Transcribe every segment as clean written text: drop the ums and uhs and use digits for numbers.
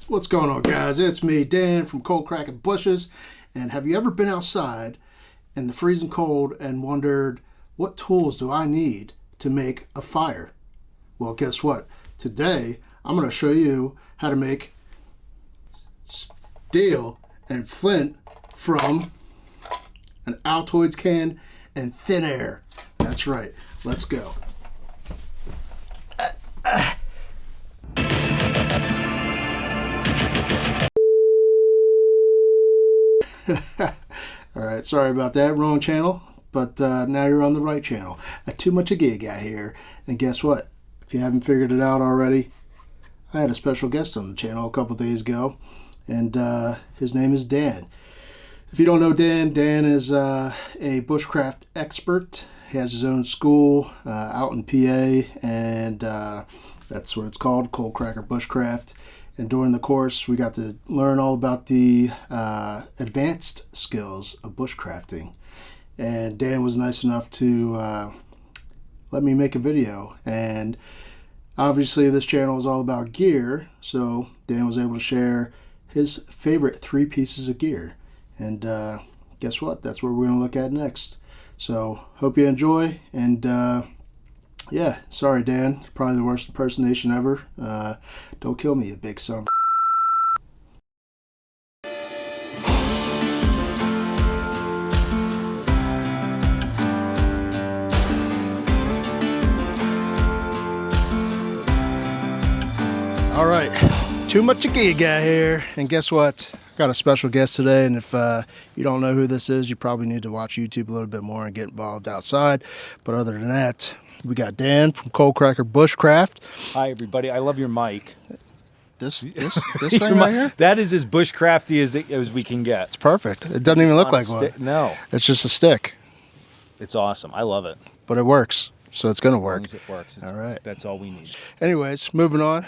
What's going on, guys? It's me, Dan from Coalcracker Bushes. And have you ever been outside in the freezing cold and wondered, what tools do I need to make a fire? Well, guess what? Today, I'm going to show you how to make steel and flint from an Altoids can and thin air. That's right. Let's go. Alright, sorry about that. Wrong channel. But now you're on the right channel. A TooMuchGearGuy here. And guess what? If you haven't figured it out already, I had a special guest on the channel a couple days ago. And his name is Dan. If you don't know Dan, Dan is a bushcraft expert. He has his own school out in PA. And that's what it's called, Coalcracker Bushcraft. And during the course, we got to learn all about the advanced skills of bushcrafting. And Dan was nice enough to let me make a video. And obviously this channel is all about gear, so Dan was able to share his favorite 3 pieces of gear. And guess what? That's what we're going to look at next. So hope you enjoy. And yeah, sorry Dan, probably the worst impersonation ever. Don't kill me, you big son. All right, TooMuchGearGuy here, and guess what? Got a special guest today, and if you don't know who this is, you probably need to watch YouTube a little bit more and get involved outside. But other than that, we got Dan from Coalcracker Bushcraft. Hi, everybody. I love your mic. This thing right here? That is as bushcrafty as we can get. It's perfect. It doesn't even look like one. No. It's just a stick. It's awesome. I love it. But it works. So it's going to work. As long as it works. All right. That's all we need. Anyways, moving on.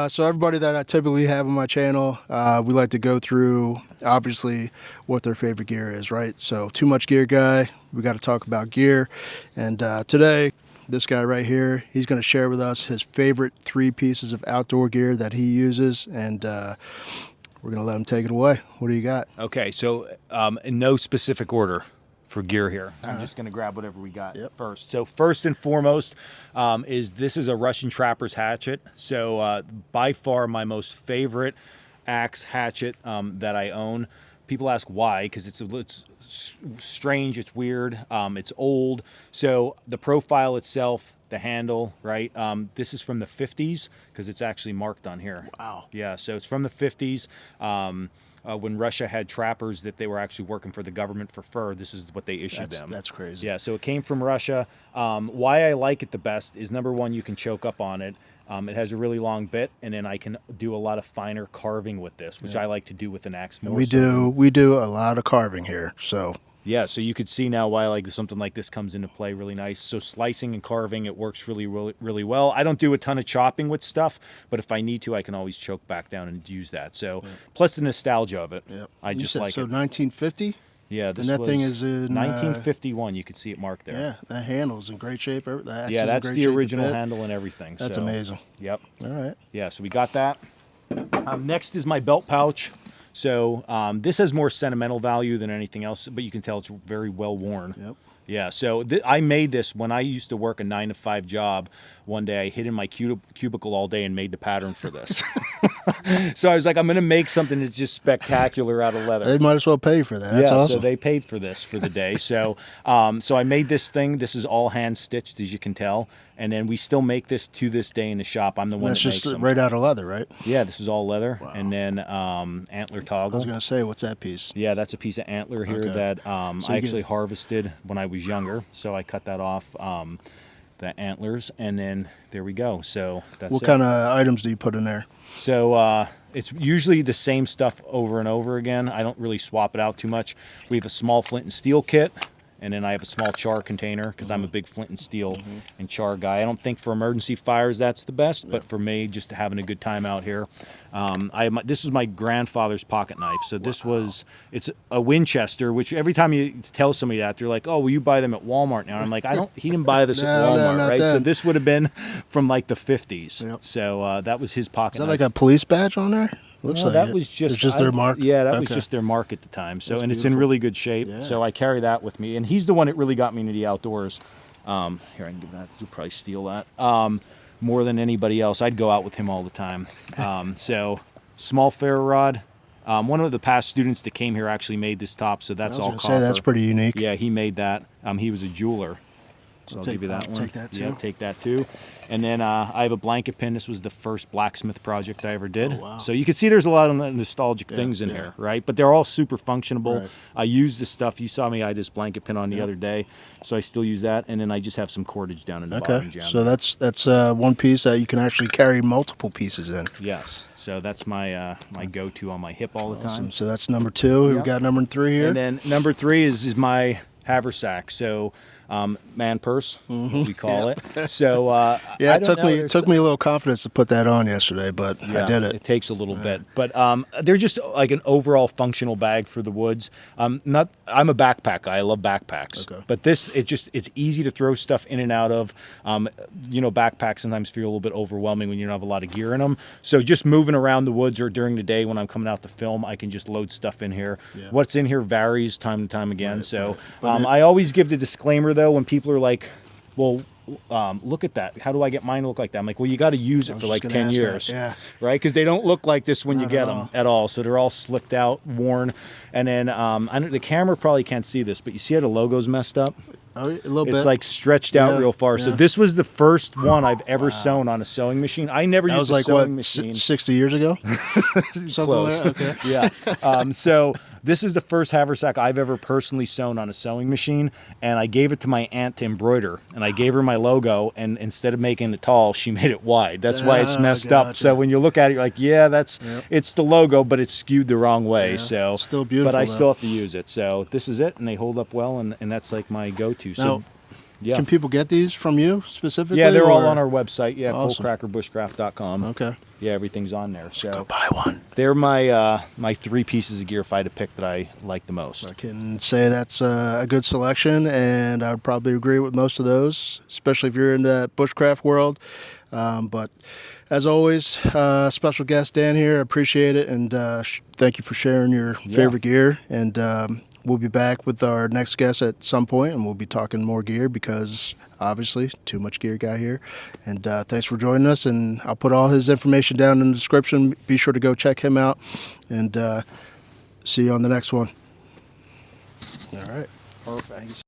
So everybody that I typically have on my channel, we like to go through, obviously, what their favorite gear is, right? So TooMuchGearGuy, we got to talk about gear. And today, this guy right here, he's going to share with us his favorite 3 pieces of outdoor gear that he uses. And we're going to let him take it away. What do you got? Okay. So in no specific order for gear here. I'm just going to grab whatever we got first. So first and foremost this is a Russian trapper's hatchet. So by far my most favorite axe hatchet that I own. People ask why, because it's strange, it's weird, it's old. So the profile itself, the handle, right? This is from the 50s because it's actually marked on here. Wow. Yeah, so it's from the 50s. When Russia had trappers that they were actually working for the government for fur, this is what they issued them. That's crazy. Yeah, so it came from Russia. Why I like it the best is, number one, you can choke up on it. It has a really long bit, and then I can do a lot of finer carving with this, which I like to do with an axe more. We do a lot of carving here, so. Yeah, so you could see now why like something like this comes into play really nice. So slicing and carving, it works really well. I don't do a ton of chopping with stuff, but if I need to, I can always choke back down and use that. So plus the nostalgia of it. Yep. I just like so it. 1950? Yeah, this and that was thing is in 1951. You can see it marked there. Yeah, that handle's in great shape. Yeah, that's the original handle and everything. That's so, amazing. Yep. All right. Yeah, so we got that. Next is my belt pouch. So this has more sentimental value than anything else, but you can tell it's very well worn. Yep. Yeah, so I made this when I used to work a 9-to-5 job. One day I hid in my cubicle all day and made the pattern for this. So I was like, I'm going to make something that's just spectacular out of leather. They might as well pay for that. That's awesome. So they paid for this for the day. So so I made this thing. This is all hand stitched, as you can tell. And then we still make this to this day in the shop. I'm the one that makes them. That's just right out of leather, right? Yeah, this is all leather. Wow. And then antler toggle. I was going to say, what's that piece? Yeah, that's a piece of antler here that I actually harvested when I was younger. So I cut that off, the antlers, and then there we go. So that's What kind of items do you put in there? So it's usually the same stuff over and over again. I don't really swap it out too much. We have a small flint and steel kit. And then I have a small char container because I'm a big flint and steel and char guy. I don't think for emergency fires that's the best, but for me, just having a good time out here. This is my grandfather's pocket knife. So this it's a Winchester, which every time you tell somebody that, they're like, oh, will you buy them at Walmart now? And I'm like, he didn't buy this at Walmart, right? So this would have been from like the 50s. Yep. So that was his pocket knife. Is that like a police badge on there? Looks No, like that it. was just It's just their mark. Yeah, that was Okay. just their mark at the time. So, That's and it's in beautiful. really good shape. Yeah. So I carry that with me, and he's the one that really got me into the outdoors. Here, I can give that. You'll probably steal that. More than anybody else, I'd go out with him all the time. So small ferro rod. One of the past students that came here actually made this top, so that's all copper. That's pretty unique. Yeah, he made that. He was a jeweler. So I'll give you that one. Take that too. Yeah, take that too. And then I have a blanket pin. This was the first blacksmith project I ever did. Oh, wow. So you can see there's a lot of nostalgic things in here, right? But they're all super functionable. Right. I use this stuff. You saw me, I had this blanket pin on the other day. So I still use that. And then I just have some cordage down in the bottom jam. So that's one piece that you can actually carry multiple pieces in. Yes. So that's my my go-to on my hip all the time. So that's number 2. We've got number 3 here. And then number 3 is my haversack. So man purse, what we call it. So yeah, it took me a little confidence to put that on yesterday, but I did it. It takes a little bit, but they're just like an overall functional bag for the woods. I'm a backpack guy. I love backpacks, but it's easy to throw stuff in and out of. Backpacks sometimes feel a little bit overwhelming when you don't have a lot of gear in them. So just moving around the woods or during the day when I'm coming out to film, I can just load stuff in here. Yeah. What's in here varies time to time again. I always give the disclaimer though when people are like, well, look at that. How do I get mine to look like that? I'm like, well, you got to use it for like 10 years, right? Because they don't look like this when you get them at all. So they're all slicked out, worn. And then I know the camera probably can't see this, but you see how the logo's messed up? Oh, a little bit. It's like stretched out real far. Yeah. So this was the first one I've ever sewn on a sewing machine. I never used a sewing machine. 60 years ago? Close. Okay. Yeah. So this is the first haversack I've ever personally sewn on a sewing machine, and I gave it to my aunt to embroider, and I gave her my logo, and instead of making it tall, she made it wide. That's why it's messed up. So when you look at it, you're like, yeah, it's the logo, but it's skewed the wrong way. Yeah. So it's still beautiful. But I still have to use it. So this is it, and they hold up well, and that's like my go-to. So. Yeah. Can people get these from you specifically? Yeah, they're all on our website. Yeah, awesome. Coalcrackerbushcraft.com. Okay. Yeah, everything's on there. So go buy one. They're my 3 pieces of gear if I had to pick that I like the most. I can say that's a good selection, and I would probably agree with most of those, especially if you're in the bushcraft world. But as always, special guest Dan here. I appreciate it, and thank you for sharing your favorite gear. And we'll be back with our next guest at some point, and we'll be talking more gear because, obviously, Too Much Gear Guy here. And thanks for joining us, and I'll put all his information down in the description. Be sure to go check him out, and see you on the next one. All right. Perfect.